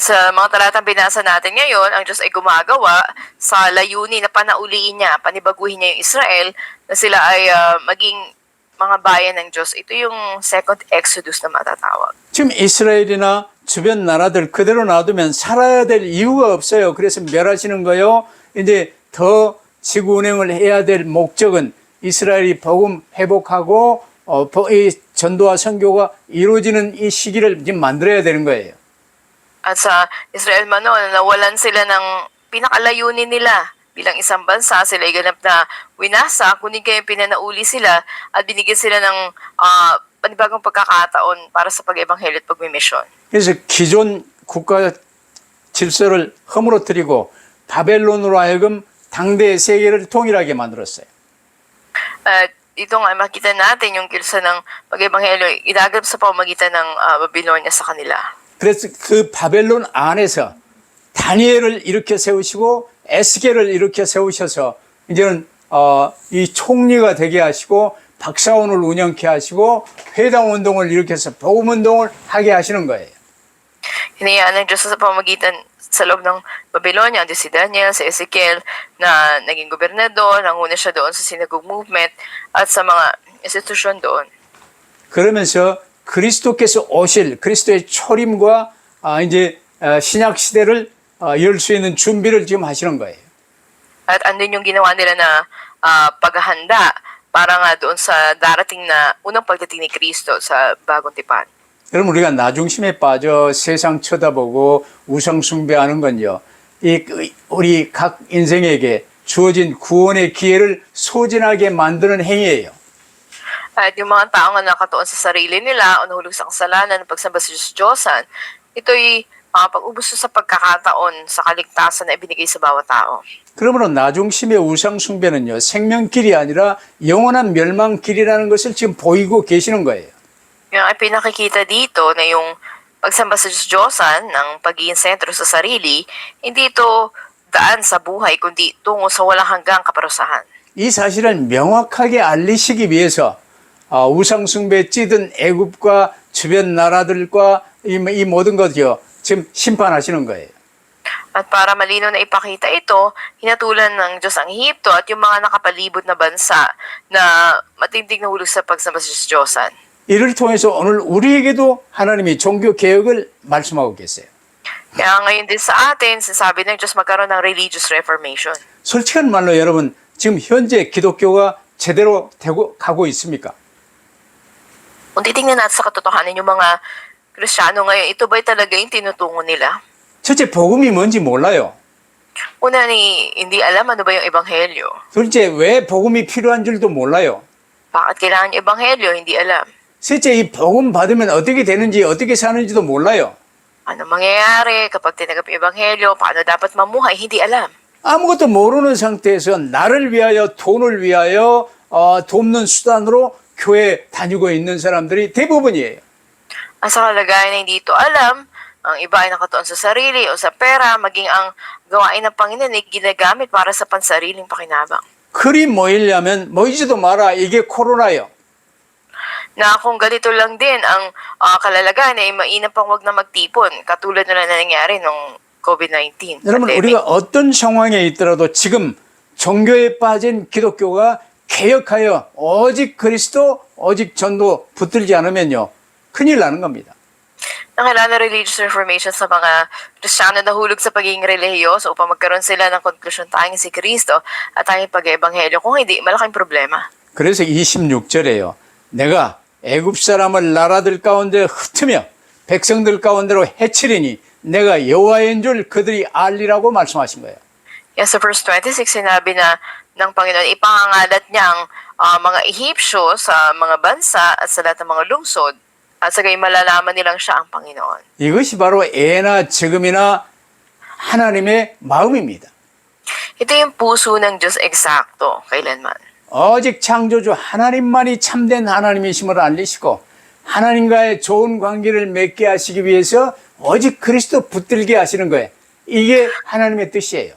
Sa mga talatang binasa natin ngayon, ang Diyos ay gumagawa sa layunin na panauliin niya, panibaguhin niya yung Israel, na sila ay maging mga bayan ng Diyos. Ito yung second Exodus na matatawag. 지금 이스라엘이나 주변 나라들 그대로 놔두면 살아야 될 이유가 없어요. 그래서 멸하시는 거요. 이제 더 지구 운행을 해야 될 목적은 이스라엘이 복음 회복하고 이 전도와 선교가 이루어지는 이 시기를 지금 만들어야 되는 거예요. At sa Israel man noon, nawalan sila ng pinakalayunin nila. Bilang isang bansa, sila ay ganap na winasa, kundi kayo pinanauli sila at binigyan sila ng panibagong pagkakataon para sa pag-ebanghelyo at pagmimisyon. 그래서 기존 국가 질서를 허물어뜨리고 바벨론으로 하여금 당대 세계를 통일하게 만들었어요. At ito nga makita natin yung kilsa ng pag-ebanghelyo idagap sa pamamagitan ng Babylonia sa kanila. 그래서 그 바벨론 안에서 다니엘을 일으켜 세우시고 에스겔을 일으켜 세우셔서 이제는 이 총리가 되게 하시고 박사원을 운영케 하시고 회당 운동을 일으켜서 복음 운동을 하게 하시는 거예요. Hinayaan ng Diyos sa pamamagitan sa loob ng Babylonia, si Daniel, si Ezekiel, na naging gobernador, nanguna siya doon sa synagogue movement at sa mga institusyon doon. 그러면서 그리스도께서 오실 그리스도의 초림과 이제 신약 시대를 열 수 있는 준비를 지금 하시는 거예요. At andun yung ginawa nila na paghahanda para nga doon sa darating na unang pagdating ni Kristo sa bagong tipan. 여러분 우리가 나 중심에 빠져 세상 쳐다보고 우상 숭배하는 건요. 우리 각 인생에게 주어진 구원의 기회를 소진하게 만드는 행위예요. At yung mga tao nga nakatuon sa sarili nila o nahulog sa kasalanan ng pagsamba sa Diyosan, ito'y pag-ubos sa pagkakataon sa kaligtasan na ibinigay sa bawat tao. 그러므로 나 중심의 우상 숭배는요. 생명길이 아니라 영원한 멸망길이라는 것을 지금 보이고 계시는 거예요. Yung ay pinakikita dito na yung pagsamba sa Diyosan ng pagiging sentro sa sarili, hindi ito daan sa buhay kundi tungo sa walang hanggang kaparusahan. 이 사실을 명확하게 알리시기 위해서 우상 숭배에 찌든 애굽과 주변 나라들과 이 모든 것이요. 지금 심판하시는 거예요. At para malino na ipakita ito, hinatulan ng Diyos ang Ehipto at yung mga nakapalibot na bansa na matindig na hulog sa pagsamba sa Diyosan. 이를 통해서 오늘 우리에게도 하나님이 종교 개혁을 말씀하고 계세요. Kaya ngayon din sa atin, sinasabi ng Diyos magkaroon ng religious reformation. 솔직한 말로 여러분, 지금 현재 기독교가 제대로 되고 가고 있습니까? Kung titingnan natin sa katotohanan yung mga Kristiyano ngayon, ito ba'y talaga yung tinutungo nila? 첫째, 복음이 뭔지 몰라요. Una, hindi alam ano ba yung ebanghelyo. 둘째, 왜 복음이 필요한 줄도 몰라요. Bakit kailangan yung ebanghelyo? Hindi alam. 셋째, 이 복음 받으면 어떻게 되는지, 어떻게 사는지도 몰라요. Ano mangyayari kapag tinanggap yung ebanghelyo? Paano dapat mamuhay? Hindi alam. 아무것도 모르는 상태에서 나를 위하여, 돈을 위하여 돕는 수단으로 교회 다니고 있는 사람들이 대부분이에요. Ang sa kalagayan na hindi ito alam, ang iba ay nakatuon sa sarili o sa pera, maging ang gawain ng Panginoon ay ginagamit para sa pansariling pakinabang. 그리 모이려면 모이지도 마라. 이게 코로나요. Na kung ganito lang din ang kalalagayan ay mainam pang wag na magtipon, katulad na nangyari nung COVID-19 여러분, pandemic. 우리가 어떤 상황에 있더라도 지금 종교에 빠진 기독교가 개혁하여 오직 그리스도, 오직 전도 붙들지 않으면요. 큰일 나는 겁니다. Na kailangan religious reformation sa mga Kristiyano na hulog sa pagiging relihiyoso upang magkaroon sila ng konklusyon tanging si Kristo at tanging pag-ebanghelyo. Kung hindi, malaking problema. 그래서 26절에요. 내가 애굽 사람을 나라들 가운데 흩으며 백성들 가운데로 해치리니 내가 여호와인 줄 그들이 알리라고 말씀하신 거예요. Yes, sa verse 26, sinabi na ng Panginoon, ipangangalat niyang mga Ehipsyo sa mga bansa at sa lahat ng mga lungsod at sa gayon malalaman nilang siya ang Panginoon. 이것이 바로 예나 지금이나 하나님의 마음입니다. Ito yung puso ng Diyos eksakto, kailanman. 오직 창조주 하나님만이 참된 하나님이심을 알리시고 하나님과의 좋은 관계를 맺게 하시기 위해서 오직 그리스도 붙들게 하시는 거예요. 이게 하나님의 뜻이에요.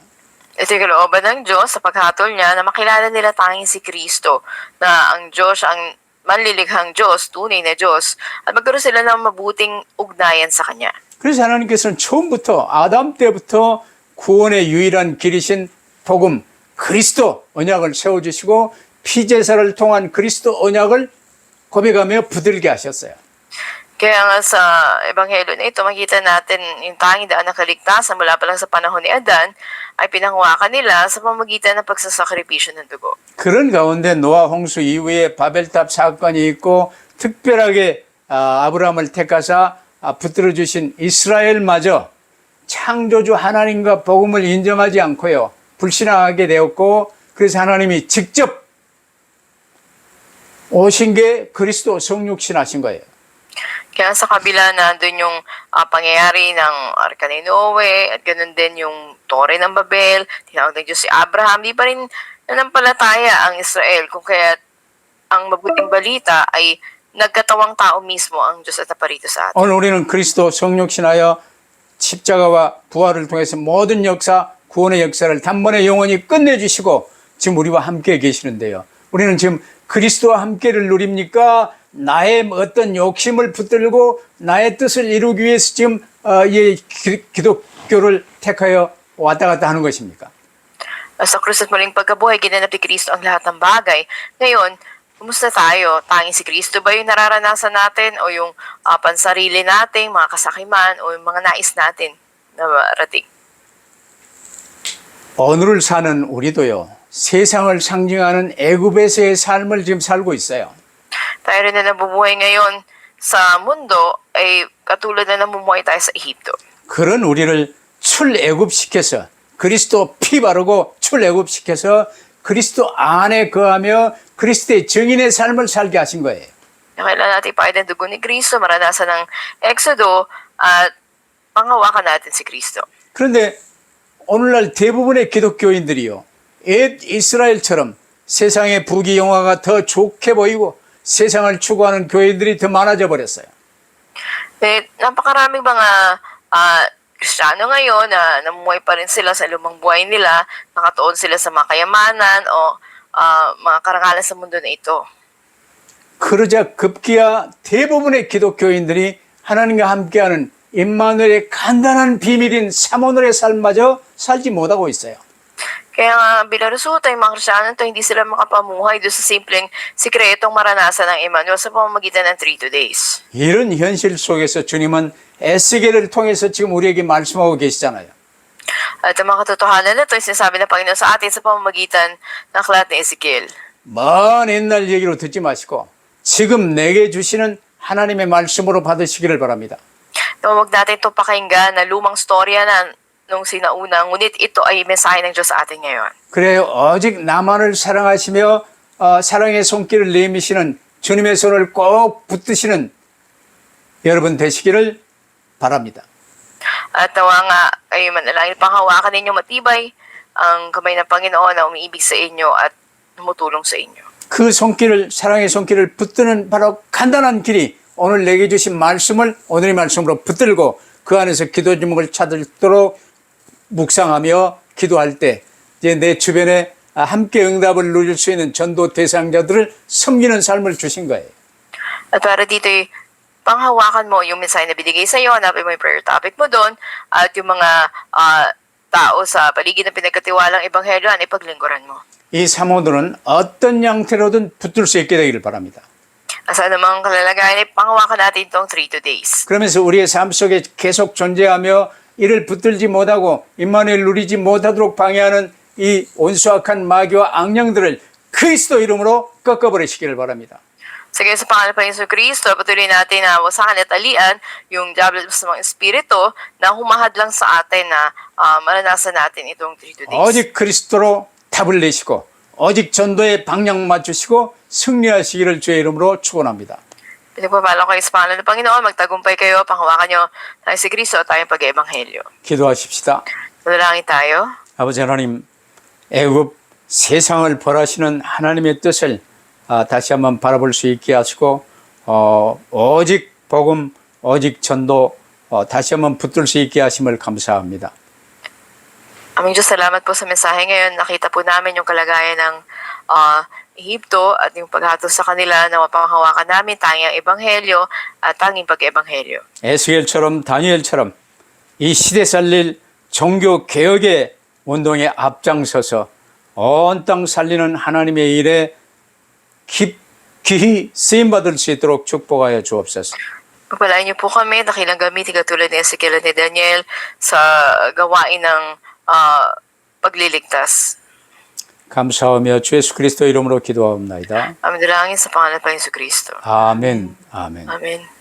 Ito yung kalooban ng Diyos sa paghatol niya na makilala nila tanging si Kristo, na ang Diyos ang manlilikhang Diyos, tunay na Diyos, at magkaroon sila ng mabuting ugnayan sa Kanya. 그래서 하나님께서는 처음부터 아담 때부터 구원의 유일한 길이신 복음 그리스도 언약을 세워주시고 피제사를 통한 그리스도 언약을 고백하며 붙들게 하셨어요. Kaya nga sa ebanghelyo na ito, makita natin yung tanging daan ng kaligtasan mula pa lang sa panahon ni Adan ay pinanghawakan nila sa pamamagitan ng pagsasakripisyo ng dugo. 그런 가운데 노아 홍수 이후에 바벨탑 사건이 있고 특별하게 아브라함을 택하사 붙들어 주신 이스라엘마저 창조주 하나님과 복음을 인정하지 않고요. 불신하게 되었고 그래서 하나님이 직접 오신 게 그리스도 성육신 하신 거예요. Kaya sa kabila na doon yung pangyayari ng Arka ni Noe at ganoon din yung Tore ng Babel, tinawag ng Diyos si Abraham, di pa rin nanampalataya ang Israel kung kaya ang mabuting balita ay nagkatawang tao mismo ang Diyos at naparito sa atin. 오늘 우리는 그리스도 성육신하여 십자가와 부활을 통해서 모든 역사, 구원의 역사를 단번에 영원히 끝내주시고 지금 우리와 함께 계시는데요. 우리는 지금 그리스도와 함께를 누립니까? 나의 어떤 욕심을 붙들고 나의 뜻을 이루기 위해서 지금 이 기독교를 택하여 왔다 갔다 하는 것입니까? Sa krus at muling pagkabuhay, ginanap ni Kristo ang lahat ng bagay. Ngayon, kumusta tayo? Tanging si Kristo ba yung nararanasan natin o yung pansarili natin, mga kasakiman o yung mga nais natin na marating? 오늘을 사는 우리도요. 세상을 상징하는 애굽에서의 삶을 지금 살고 있어요. Tayo rin na nabubuhay ngayon sa mundo ay katulad na namumuhay tayo sa Ehipto. 그런 우리를 출애굽시켜서 그리스도 피 바르고 출애굽시켜서 그리스도 안에 거하며 그리스도의 증인의 삶을 살게 하신 거예요. Kailan natin ipahid ang dugo ni Kristo, maranasan ng Exodo at panghawakan natin si Kristo. 그런데 오늘날 대부분의 기독교인들이요. 옛 이스라엘처럼 세상의 부귀영화가 더 좋게 보이고 세상을 추구하는 교회들이 더 많아져 버렸어요. Napakaraming mga Kristiyano ngayon na namumuhay pa rin sila sa lumang buhay nila, nakatuon sila sa mga kayamanan o mga karangalan sa mundo na ito. 그러자 급기야 대부분의 기독교인들이 하나님과 함께하는 임마누엘의 간단한 비밀인 사모늘의 삶마저 살지 못하고 있어요. Kaya nga, bilang resulta, yung mga Kristiyano ito, hindi sila makapamuhay doon sa simpleng sikretong maranasan ng Emmanuel sa pamamagitan ng 3 days. 이런 현실 속에서 주님은 에스겔을 통해서 지금 우리에게 말씀하고 계시잖아요. At ang mga katotohanan na ito, sinasabi ng Panginoon sa atin sa pamamagitan ng aklat ni Ezekiel. 먼 옛날 얘기로 듣지 마시고 지금 내게 주시는 하나님의 말씀으로 받으시기를 바랍니다. Huwag natin ito pakinggan na lumang storya na nung sinauna, ngunit ito ay mensahe ng Diyos sa atin ngayon. 그래요. 오직 나만을 사랑하시며 사랑의 손길을 내미시는 주님의 손을 꼭 붙드시는 여러분 되시기를 바랍니다. At nawa nga ay manalangin panghawakan ninyo matibay ang kamay ng Panginoon na umiibig sa inyo at tumutulong sa inyo. 그 손길을 사랑의 손길을 붙드는 바로 간단한 길이 오늘 내게 주신 말씀을 오늘의 말씀으로 붙들고 그 안에서 기도 제목을 찾도록 묵상하며 기도할 때 이제 내 주변에 함께 응답을 누릴 수 있는 전도 대상자들을 섬기는 삶을 주신 거예요. At para dito'y panghawakan mo yung mensahe na binigay sa iyo, hanapin mo yung prayer topic mo doon, at yung mga tao sa paligid ng pinagkatiwalang ebanghelyoan, ipaglingkuran mo. 이 사모들은 어떤 형태로든 붙들 수 있게 되기를 바랍니다. Sa anumang kalalagayan, panghawakan natin itong 3 days. 그러면서 우리의 삶 속에 계속 존재하며 이를 붙들지 못하고 임마누엘 누리지 못하도록 방해하는 이 온수악한 마귀와 악령들을 그리스도 이름으로 꺾어버리시기를 바랍니다. Sige, sa pangalan pa Yesu Cristo, patuloy natin na wasakan at alian yung diablo sa mga espiritu na humahad lang sa atin na maranasan natin itong 3 days. 오직 그리스도로 답을 내시고 오직 전도에 방향 맞추시고 승리하시기를 주의 이름으로 축원합니다. Pinagpapala kayo sa pangalan ng Panginoon, magtagumpay kayo, panghawakan nyo tayo si Cristo at tayong pag-ebanghelyo. 기도하십시다. Manalangin tayo. 아버지 하나님, 애굽 세상을 벌하시는 하나님의 뜻을 다시 한번 바라볼 수 있게 하시고 오직 복음, 오직 전도 다시 한번 붙들 수 있게 하심을 감사합니다. Aming Diyos, salamat po sa mensahe ngayon. Nakita po namin yung kalagayan ng Ehipto at yung paghatol sa kanila na mapanghawakan namin tanging ang ebanghelyo at tanging pag-ebanghelyo. 에스겔처럼 다니엘처럼 이 시대 살릴 종교 개혁의 운동에 앞장서서 온 땅 살리는 하나님의 일에 귀히 쓰임받을 수 있도록 축복하여 주옵소서. Pagpalain niyo po kami, dakilang gamitin katulad ni Ezekiel at ni Daniel sa gawain ng pagliligtas. 감사하며 주 예수 그리스도 이름으로 기도하옵나이다. Amin dalangin sa pangalan ng Panginoon Kristo. 아멘. 아멘. Amen.